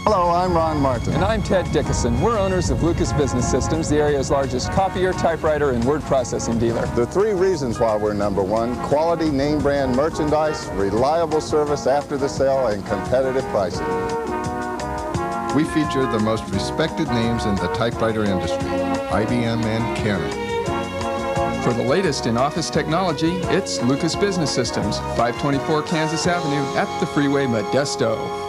Hello, I'm Ron Martin. And I'm Ted Dickinson. We're owners of Lucas Business Systems, the area's largest copier, typewriter, and word processing dealer. The three reasons why we're number one: quality name brand merchandise, reliable service after the sale, and competitive pricing. We feature the most respected names in the typewriter industry, IBM and Canon. For the latest in office technology, it's Lucas Business Systems, 524 Kansas Avenue at the Freeway Modesto.